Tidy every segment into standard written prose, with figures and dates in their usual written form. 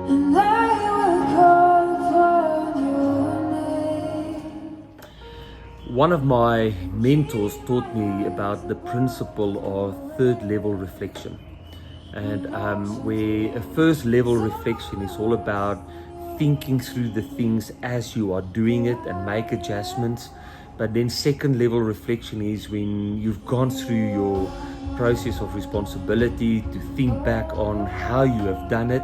And I will call upon your name. One of my mentors taught me about the principle of third level reflection. And where a first level reflection is all about thinking through the things as you are doing it and make adjustments. But then second level reflection is when you've gone through your process of responsibility to think back on how you have done it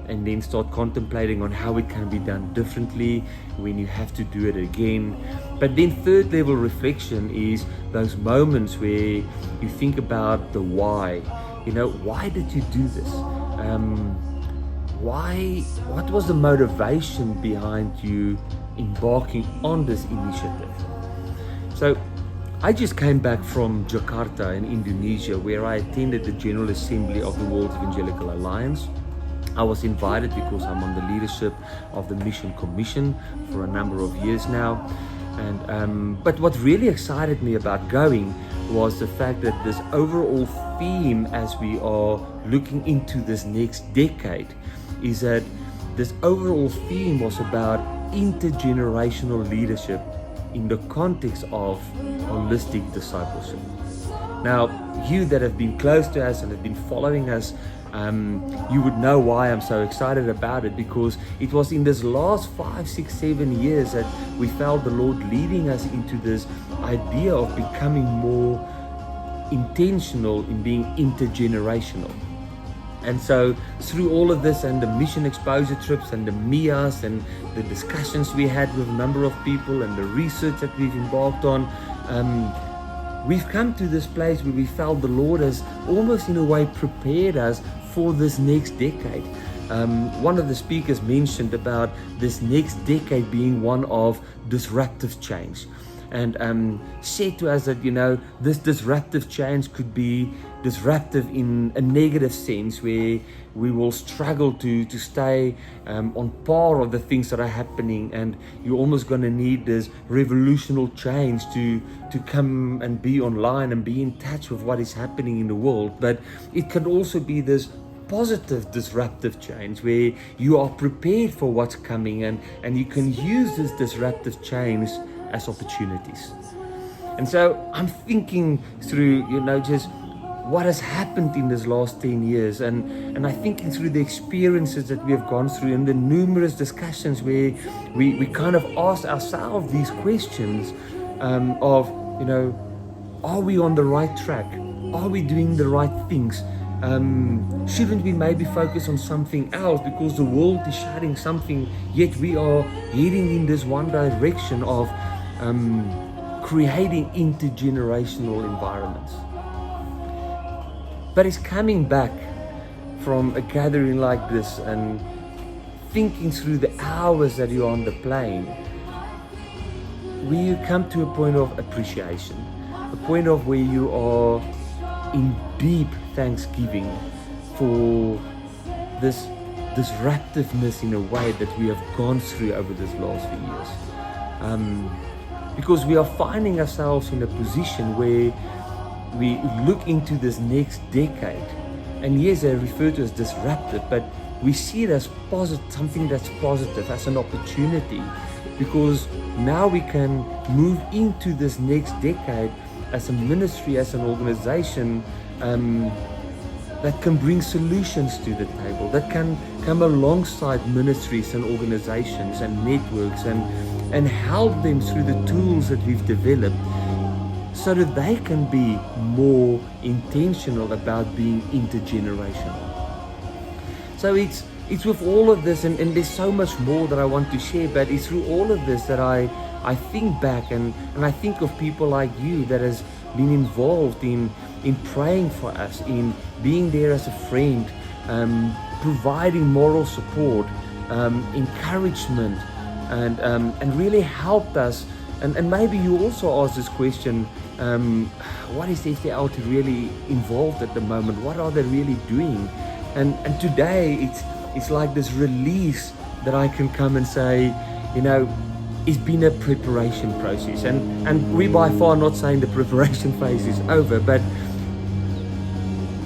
and then start contemplating on how it can be done differently when you have to do it again. But then third level reflection is those moments where you think about the why. You know, why did you do this? What was the motivation behind you embarking on this initiative? So I just came back from Jakarta in Indonesia, where I attended the General Assembly of the World Evangelical Alliance. I was invited because I'm on the leadership of the Mission Commission for a number of years now. But what really excited me about going was the fact that this overall theme, as we are looking into this next decade, is that this overall theme was about intergenerational leadership in the context of holistic discipleship. Now, you that have been close to us and have been following us, you would know why I'm so excited about it, because it was in this last 5, 6, 7 years that we felt the Lord leading us into this idea of becoming more intentional in being intergenerational. And so through all of this and the mission exposure trips and the MIAs and the discussions we had with a number of people and the research that we've embarked on, we've come to this place where we felt the Lord has almost in a way prepared us for this next decade. One of the speakers mentioned about this next decade being one of disruptive change, and said to us that, you know, this disruptive change could be disruptive in a negative sense, where we will struggle to stay on par of the things that are happening, and you're almost going to need this revolutionary change to come and be online and be in touch with what is happening in the world. But it can also be this positive disruptive change where you are prepared for what's coming, and you can use this disruptive change as opportunities. And so I'm thinking through, you know, just what has happened in this last 10 years, and I think through the experiences that we have gone through and the numerous discussions where we kind of ask ourselves these questions of, you know, are we on the right track? Are we doing the right things? Shouldn't we maybe focus on something else because the world is sharing something, yet we are heading in this one direction of creating intergenerational environments. But it's coming back from a gathering like this and thinking through the hours that you're on the plane, where you come to a point of appreciation, a point of where you are in deep thanksgiving for this disruptiveness in a way that we have gone through over this last few years. Because we are finding ourselves in a position where we look into this next decade, and yes, I refer to it as disruptive, but we see it as positive, something that's positive, as an opportunity, because now we can move into this next decade as a ministry, as an organization that can bring solutions to the table, that can come alongside ministries and organizations and networks and help them through the tools that we've developed, so that they can be more intentional about being intergenerational. So it's with all of this, and there's so much more that I want to share, but it's through all of this that I think back and I think of people like you that has been involved in praying for us, in being there as a friend, providing moral support, encouragement, and really helped us. And maybe you also ask this question, what is the FTL really involved at the moment? What are they really doing? And today it's like this release that I can come and say, you know, it's been a preparation process, and we by far not saying the preparation phase is over, but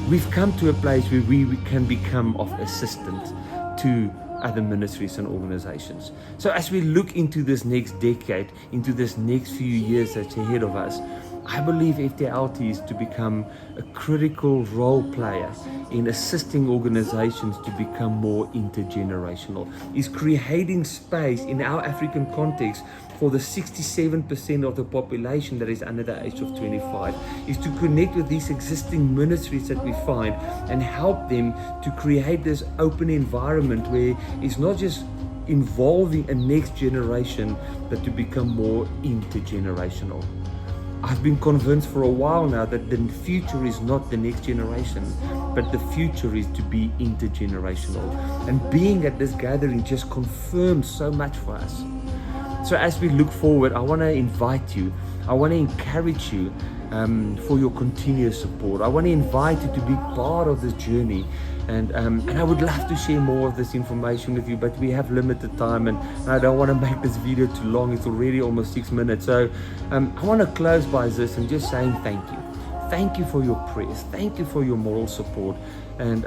we've come to a place where we can become of assistance to other ministries and organizations. So as we look into this next decade, into this next few years that's ahead of us, I believe FTLT is to become a critical role player in assisting organizations to become more intergenerational, is creating space in our African context for the 67% of the population that is under the age of 25, is to connect with these existing ministries that we find and help them to create this open environment where it's not just involving a next generation, but to become more intergenerational. I've been convinced for a while now that the future is not the next generation, but the future is to be intergenerational. And being at this gathering just confirms so much for us. So as we look forward, I want to invite you, I want to encourage you for your continuous support. I want to invite you to be part of this journey. And I would love to share more of this information with you, but we have limited time and I don't want to make this video too long. It's already almost 6 minutes. So I want to close by this and just saying thank you. Thank you for your prayers. Thank you for your moral support. And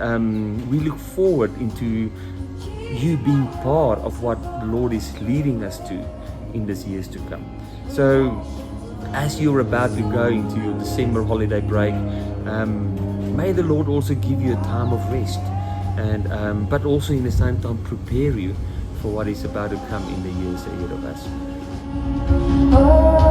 we look forward into you being part of what the Lord is leading us to in these years to come. So as you're about to go into your December holiday break, may the Lord also give you a time of rest, and but also in the same time prepare you for what is about to come in the years ahead of us. Oh